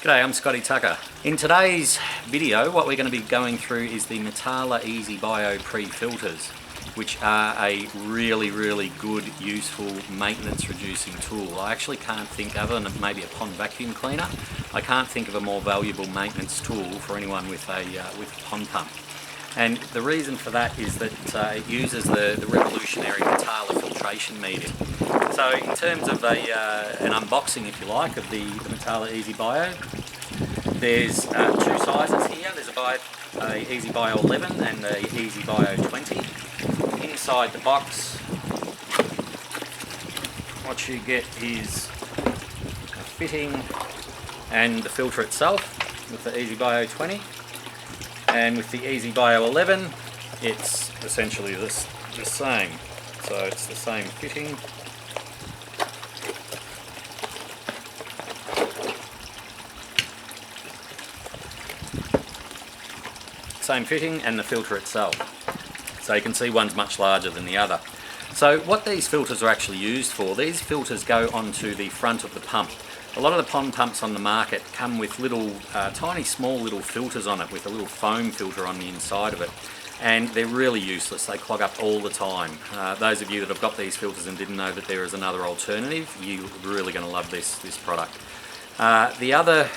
G'day, I'm Scotty Tucker. In today's video, what we're going to be going through is the Matala Ez Bio pre-filters, which are a really good, useful maintenance reducing tool. I actually can't think, other than maybe a pond vacuum cleaner, I can't think of a more valuable maintenance tool for anyone with a pond pump. And the reason for that is that it uses the revolutionary Matala filtration medium. So in terms of an unboxing, if you like, of the Matala Ez Bio, there's two sizes here. There's a Ez Bio 11 and the Ez Bio 20. Inside the box, what you get is a fitting and the filter itself with the Ez Bio 20. And with the Ez Bio 11, it's essentially the same. So it's the same fitting. Same fitting and the filter itself. So you can see one's much larger than the other. So what these filters are actually used for, these filters go onto the front of the pump. A lot of the pond pumps on the market come with little, tiny small little filters on it, with a little foam filter on the inside of it. And they're really useless, they clog up all the time. Those of you that have got these filters and didn't know that there is another alternative, you're really going to love this product. The other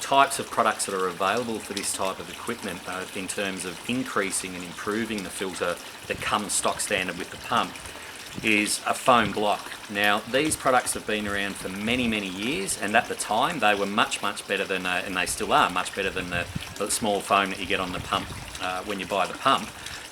types of products that are available for this type of equipment in terms of increasing and improving the filter that comes stock standard with the pump is a foam block. Now these products have been around for many years, and at the time they were much better than, and they still are much better than the small foam that you get on the pump when you buy the pump.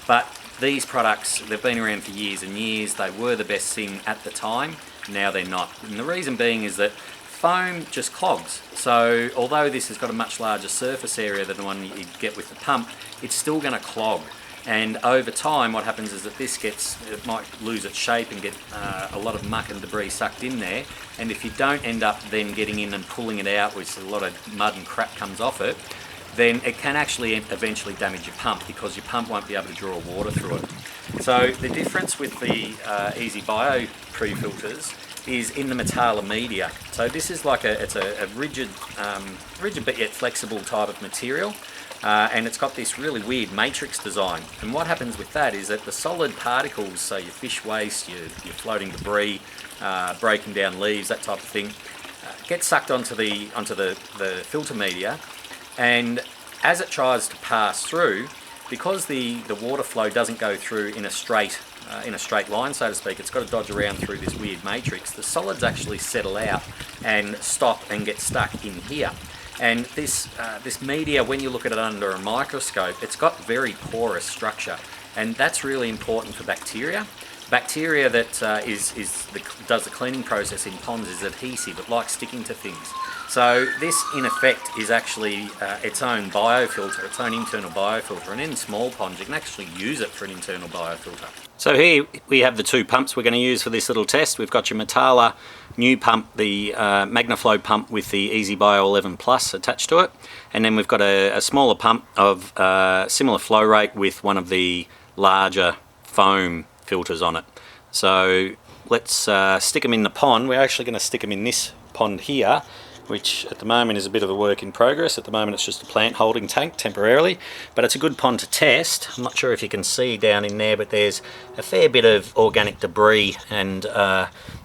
But these products, they've been around for years and years. They were the best thing at the time, now they're not. And the reason being is that foam just clogs. So although this has got a much larger surface area than the one you get with the pump, it's still going to clog. And over time what happens is that it might lose its shape and get a lot of muck and debris sucked in there, and if you don't end up then getting in and pulling it out, which a lot of mud and crap comes off it, then it can actually eventually damage your pump, because your pump won't be able to draw water through it. So the difference with the Ez Bio pre-filters is in the Matala media. So this is like it's a rigid but yet flexible type of material. And it's got this really weird matrix design. And what happens with that is that the solid particles, so your fish waste, your floating debris, breaking down leaves, that type of thing, get sucked onto the filter media, and as it tries to pass through, because the water flow doesn't go through in a straight line, so to speak, it's got to dodge around through this weird matrix. The solids actually settle out and stop and get stuck in here. And this media, when you look at it under a microscope, it's got very porous structure, and that's really important for bacteria. Bacteria that does the cleaning process in ponds is adhesive. It likes sticking to things. So this, in effect, is actually its own biofilter, its own internal biofilter. And in small ponds, you can actually use it for an internal biofilter. So here we have the two pumps we're going to use for this little test. We've got your Matala new pump, the MagnaFlow pump with the Ez Bio 11 Plus attached to it. And then we've got a smaller pump of similar flow rate with one of the larger foam filters on it. So let's stick them in the pond. We're actually going to stick them in this pond here, which at the moment is a bit of a work in progress. At the moment it's just a plant holding tank temporarily, but it's a good pond to test. I'm not sure if you can see down in there, but there's a fair bit of organic debris and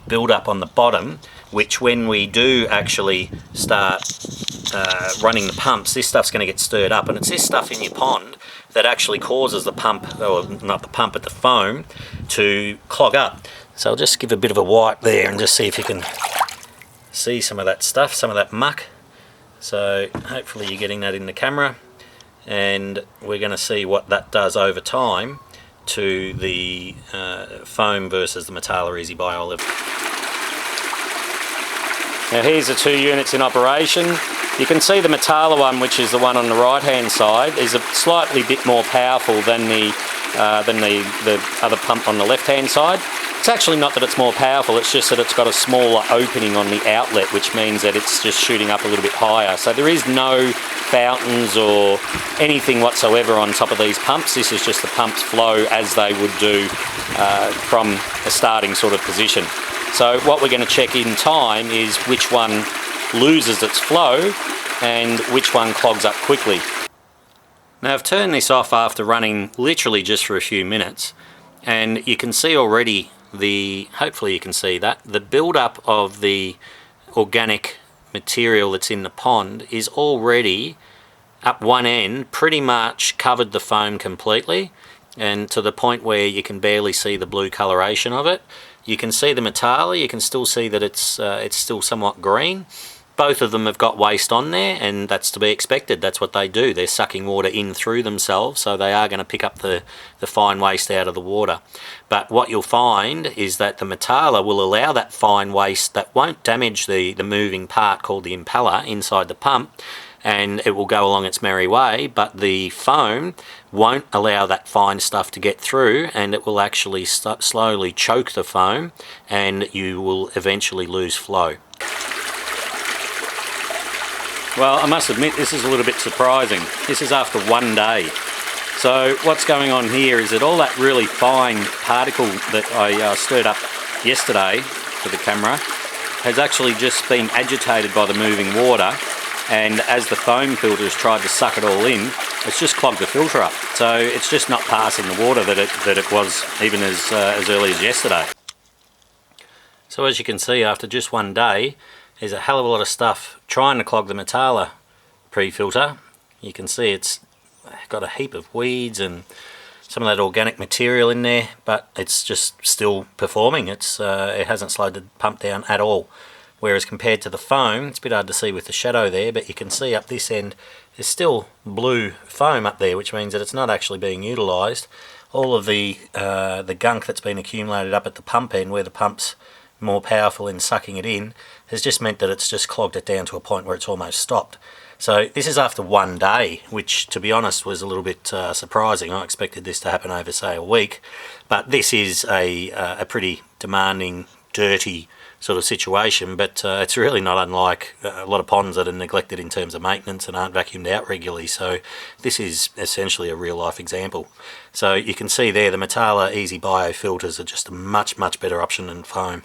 build up on the bottom, which when we do actually start running the pumps, this stuff's going to get stirred up, and it's this stuff in your pond that actually causes the pump, or not the pump but the foam, to clog up. So I'll just give a bit of a wipe there and just see if you can see some of that stuff, some of that muck. So hopefully you're getting that in the camera, and we're going to see what that does over time to the foam versus the Matala Ez Bio 11. Now here's the two units in operation. You can see the Matala one, which is the one on the right hand side, is a slightly bit more powerful than the other pump on the left hand side. It's actually not that it's more powerful, it's just that it's got a smaller opening on the outlet, which means that it's just shooting up a little bit higher. So there is no fountains or anything whatsoever on top of these pumps. This is just the pumps flow as they would do from a starting sort of position. So what we're going to check in time is which one loses its flow and which one clogs up quickly. Now I've turned this off after running literally just for a few minutes, and you can see already hopefully you can see that, the build-up of the organic material that's in the pond is already up one end pretty much covered the foam completely, and to the point where you can barely see the blue coloration of it. You can see the Matala, you can still see that it's still somewhat green. Both of them have got waste on there, and that's to be expected. That's what they do. They're sucking water in through themselves, so they are going to pick up the fine waste out of the water. But what you'll find is that the Matala will allow that fine waste that won't damage the moving part called the impeller inside the pump, and it will go along its merry way, but the foam won't allow that fine stuff to get through, and it will actually slowly choke the foam, and you will eventually lose flow. Well, I must admit this is a little bit surprising. This is after one day. So what's going on here is that all that really fine particle that I stirred up yesterday for the camera has actually just been agitated by the moving water, and as the foam filters tried to suck it all in, it's just clogged the filter up. So it's just not passing the water that it was even as early as yesterday. So as you can see, after just one day, there's a hell of a lot of stuff trying to clog the Matala pre-filter. You can see it's got a heap of weeds and some of that organic material in there, but it's just still performing. It hasn't slowed the pump down at all. Whereas compared to the foam, it's a bit hard to see with the shadow there, but you can see up this end there's still blue foam up there, which means that it's not actually being utilised. All of the gunk that's been accumulated up at the pump end, where the pump's more powerful in sucking it in, has just meant that it's just clogged it down to a point where it's almost stopped. So this is after one day, which to be honest was a little bit surprising. I expected this to happen over, say, a week, but this is a pretty demanding, dirty sort of situation, but it's really not unlike a lot of ponds that are neglected in terms of maintenance and aren't vacuumed out regularly. So this is essentially a real life example. So you can see there the Matala Easy Bio filters are just a much better option than foam.